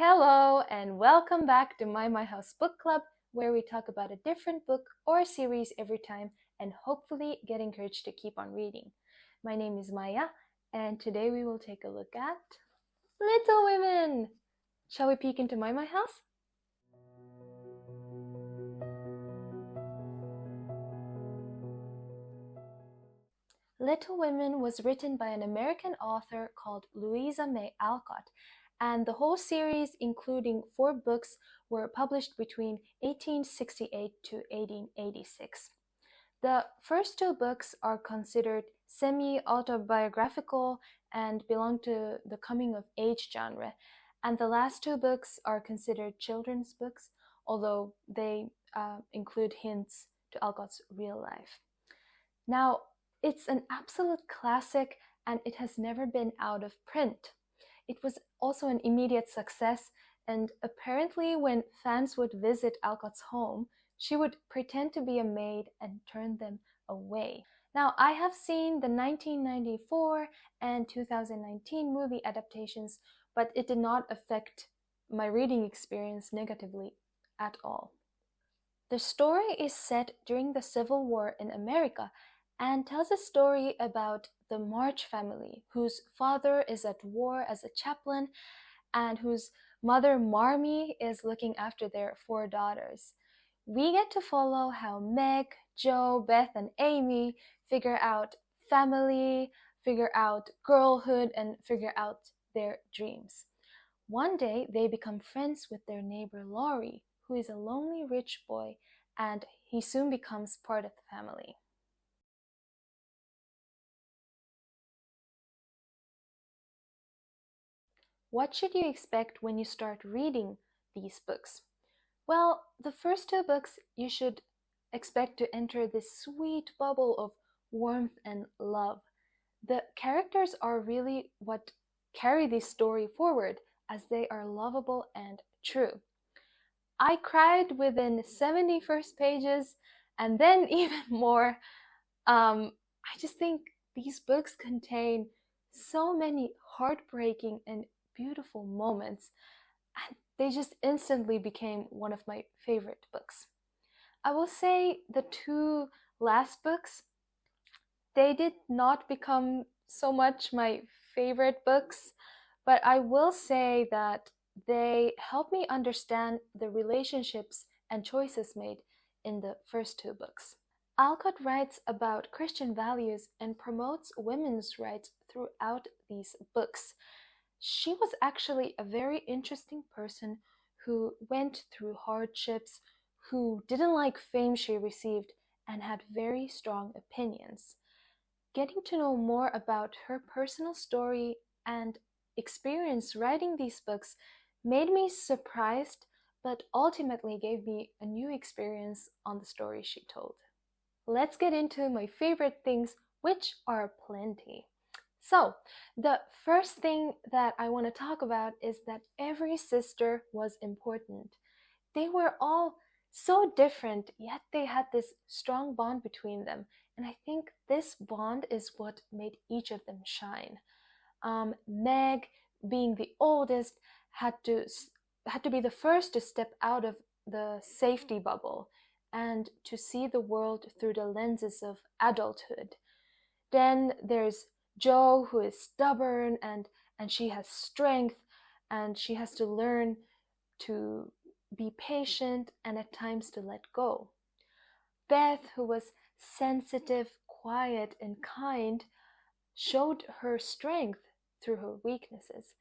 Hello, and welcome back to My House Book Club, where we talk about a different book or series every time and hopefully get encouraged to keep on reading. My name is Maya, and today we will take a look at Little Women. Shall we peek into My House? Little Women was written by an American author called Louisa May Alcott, and the whole series, including 4 books, were published between 1868 to 1886. The first 2 books are considered semi-autobiographical and belong to the coming-of-age genre, and the last 2 books are considered children's books, although they include hints to Alcott's real life. Now, it's an absolute classic and it has never been out of print. It was also an immediate success, and apparently when fans would visit Alcott's home, she would pretend to be a maid and turn them away. Now, I have seen the 1994 and 2019 movie adaptations, but it did not affect my reading experience negatively at all. The story is set during the Civil War in America and tells a story about the March family, whose father is at war as a chaplain and whose mother Marmee is looking after their 4 daughters. We get to follow how Meg, Jo, Beth, and Amy figure out family, figure out girlhood, and figure out their dreams. One day, they become friends with their neighbor Laurie, who is a lonely rich boy, and he soon becomes part of the family. What should you expect when you start reading these books? Well, the first 2 books you should expect to enter this sweet bubble of warmth and love. The characters are really what carry this story forward, as they are lovable and true. I cried within 71st pages and then even more. I just think these books contain so many heartbreaking and beautiful moments, and they just instantly became one of my favorite books. I will say the 2 last books, they did not become so much my favorite books, but I will say that they helped me understand the relationships and choices made in the first 2 books. Alcott writes about Christian values and promotes women's rights throughout these books. She was actually a very interesting person who went through hardships, who didn't like fame she received, and had very strong opinions. Getting to know more about her personal story and experience writing these books made me surprised, but ultimately gave me a new experience on the story she told. Let's get into my favorite things, which are plenty. So, the first thing that I want to talk about is that every sister was important. They were all so different, yet they had this strong bond between them. And I think this bond is what made each of them shine. Meg, being the oldest, had to be the first to step out of the safety bubble and to see the world through the lenses of adulthood. Then there's Jo, who is stubborn and she has strength, and she has to learn to be patient and at times to let go. Beth, who was sensitive, quiet, and kind, showed her strength through her weaknesses.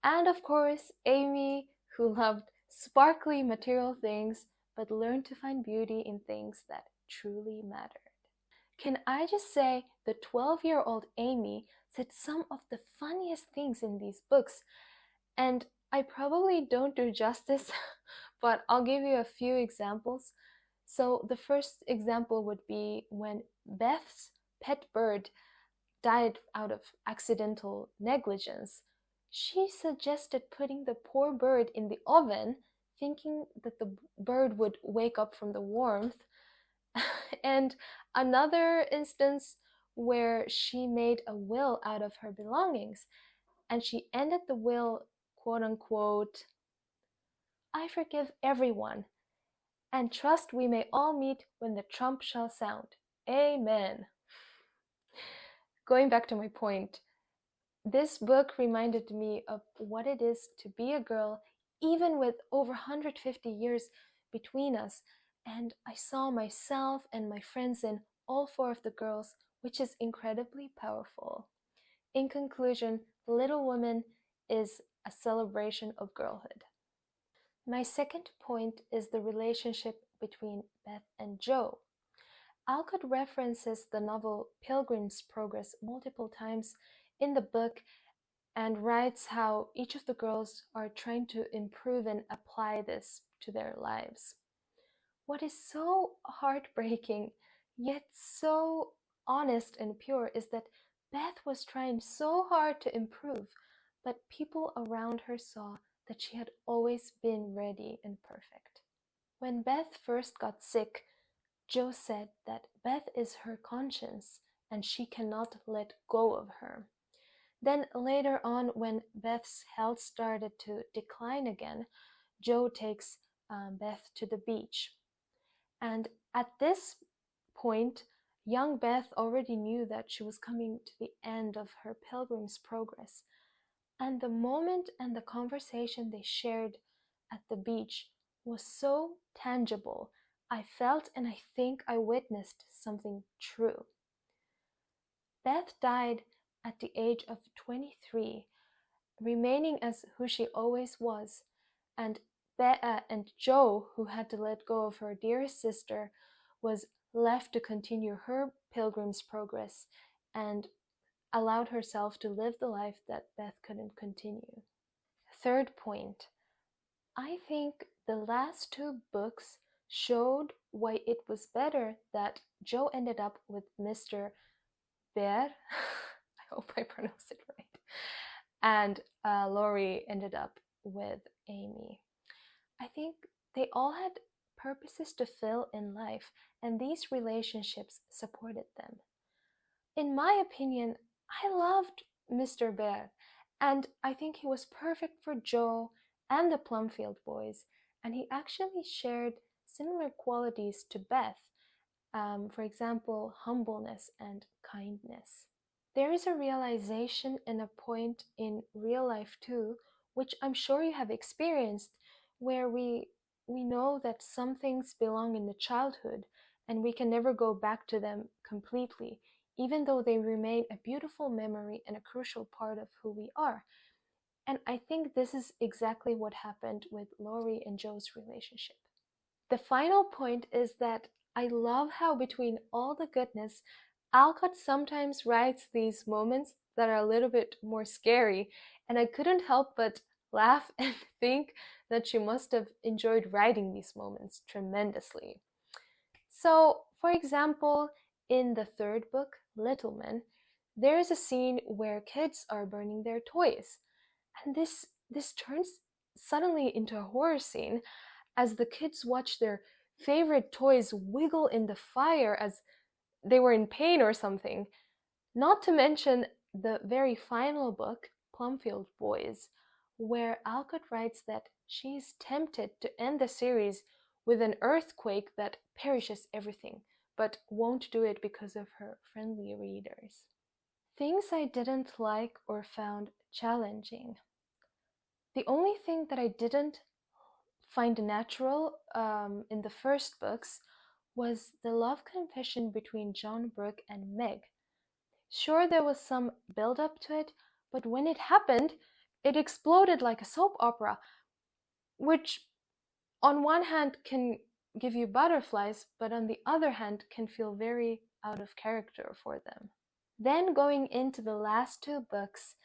And of course, Amy, who loved sparkly material things but learned to find beauty in things that truly mattered. Can I just say, the 12-year-old Amy said some of the funniest things in these books, and I probably don't do justice, but I'll give you a few examples. So the first example would be when Beth's pet bird died out of accidental negligence. She suggested putting the poor bird in the oven, thinking that the bird would wake up from the warmth. And another instance where she made a will out of her belongings, and she ended the will, quote unquote, I forgive everyone, and trust we may all meet when the trump shall sound. Amen. Going back to my point, this book reminded me of what it is to be a girl, even with over 150 years between us, and I saw myself and my friends in all four of the girls, which is incredibly powerful. In conclusion, Little Women is a celebration of girlhood. My second point is the relationship between Beth and Joe. Alcott references the novel Pilgrim's Progress multiple times in the book and writes how each of the girls are trying to improve and apply this to their lives. What is so heartbreaking, yet so honest and pure, is that Beth was trying so hard to improve, but people around her saw that she had always been ready and perfect. When Beth first got sick, Jo said that Beth is her conscience and she cannot let go of her. Then later on, when Beth's health started to decline again, Jo takes Beth to the beach. And at this point, young Beth already knew that she was coming to the end of her pilgrim's progress. And the moment and the conversation they shared at the beach was so tangible. I felt and I think I witnessed something true. Beth died at the age of 23, remaining as who she always was, and Jo, who had to let go of her dearest sister, was left to continue her pilgrim's progress and allowed herself to live the life that Beth couldn't continue. Third point, I think the last two books showed why it was better that Jo ended up with Mr. Bear. I hope I pronounced it right. And Laurie ended up with Amy. I think they all had purposes to fill in life, and these relationships supported them. In my opinion, I loved Mr. Bear, and I think he was perfect for Jo and the Plumfield boys, and he actually shared similar qualities to Beth, for example, humbleness and kindness. There is a realization and a point in real life too, which I'm sure you have experienced, where we know that some things belong in the childhood and we can never go back to them completely, even though they remain a beautiful memory and a crucial part of who we are. And I think this is exactly what happened with Laurie and Jo's relationship. The final point is that I love how between all the goodness, Alcott sometimes writes these moments that are a little bit more scary, and I couldn't help but laugh and think that she must have enjoyed writing these moments tremendously. So, for example, in the third book, Little Men, there is a scene where kids are burning their toys, and this turns suddenly into a horror scene as the kids watch their favorite toys wiggle in the fire as they were in pain or something. Not to mention the very final book, Plumfield Boys, where Alcott writes that she is tempted to end the series with an earthquake that perishes everything, but won't do it because of her friendly readers. Things I didn't like or found challenging. The only thing that I didn't find natural in the first books was the love confession between John Brooke and Meg. Sure, there was some build up to it, but when it happened, it exploded like a soap opera, which on one hand can give you butterflies, but on the other hand can feel very out of character for them. Then going into the last two books,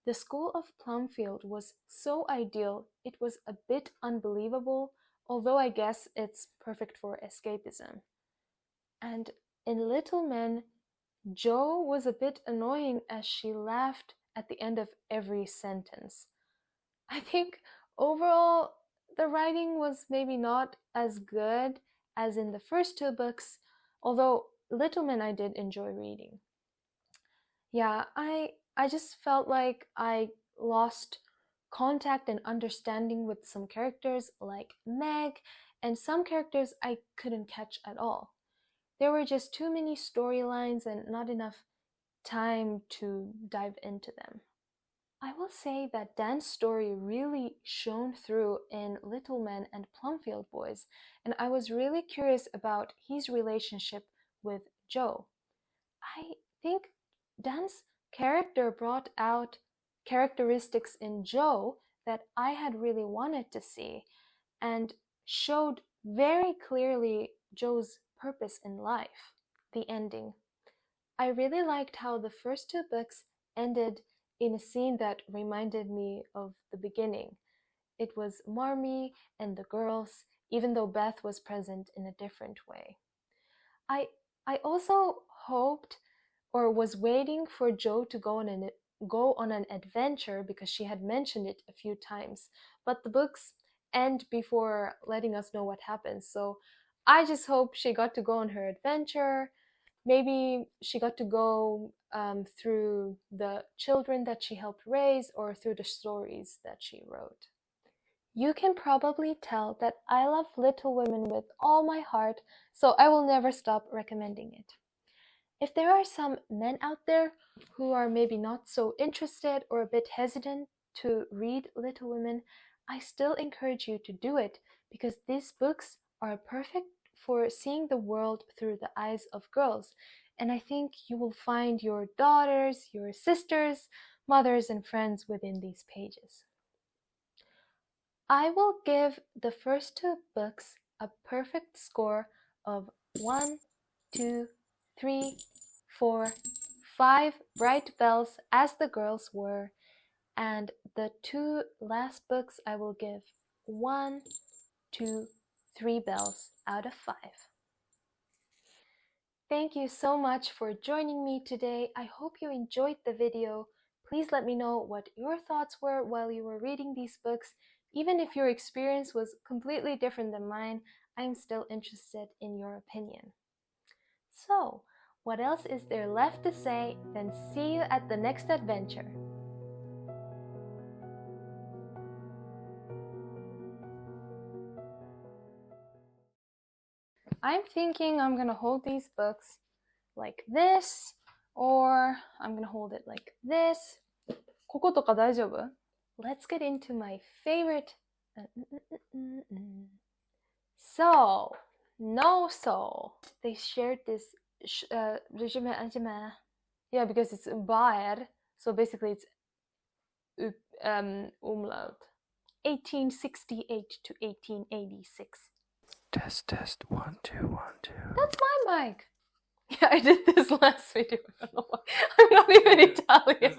the school of Plumfield was so ideal, it was a bit unbelievable, although I guess it's perfect for escapism. And in Little Men, Jo was a bit annoying as she laughed at the end of every sentence. I think overall the writing was maybe not as good as in the first two books, although Little Men I did enjoy reading. Yeah, I just felt like I lost contact and understanding with some characters like Meg, and some characters I couldn't catch at all. There were just too many storylines and not enough time to dive into them. I will say that Dan's story really shone through in Little Men and Plumfield Boys, and I was really curious about his relationship with Joe. I think Dan's character brought out characteristics in Joe that I had really wanted to see and showed very clearly Joe's purpose in life. The ending. I really liked how the first two books ended in a scene that reminded me of the beginning. It was Marmee and the girls, even though Beth was present in a different way. I I also hoped or was waiting for Joe to go on an adventure because she had mentioned it a few times, but the books end before letting us know what happens. So I just hope she got to go on her adventure. Maybe she got to go through the children that she helped raise or through the stories that she wrote. You can probably tell that I love Little Women with all my heart, so I will never stop recommending it. If there are some men out there who are maybe not so interested or a bit hesitant to read Little Women, I still encourage you to do it because these books are perfect for seeing the world through the eyes of girls. And I think you will find your daughters, your sisters, mothers, and friends within these pages. I will give the first two books a perfect score of 1, 2, 3, 4, 5 bright bells as the girls were, and the two last books I will give 1, 2, 3 bells out of 5. Thank you so much for joining me today. I hope you enjoyed the video. Please let me know what your thoughts were while you were reading these books. Even if your experience was completely different than mine, I'm still interested in your opinion. So, what else is there left to say than see you at the next adventure? I'm thinking I'm gonna hold these books like this, or I'm gonna hold it like this. こことか大丈夫? Let's get into my favorite. So, no soul. They shared this regime. Yeah, because it's bar. So basically it's umlaut. 1868 to 1886. Test 1 2 1 2. That's my mic. Yeah, I did this last video. I don't know why. I'm not even Italian.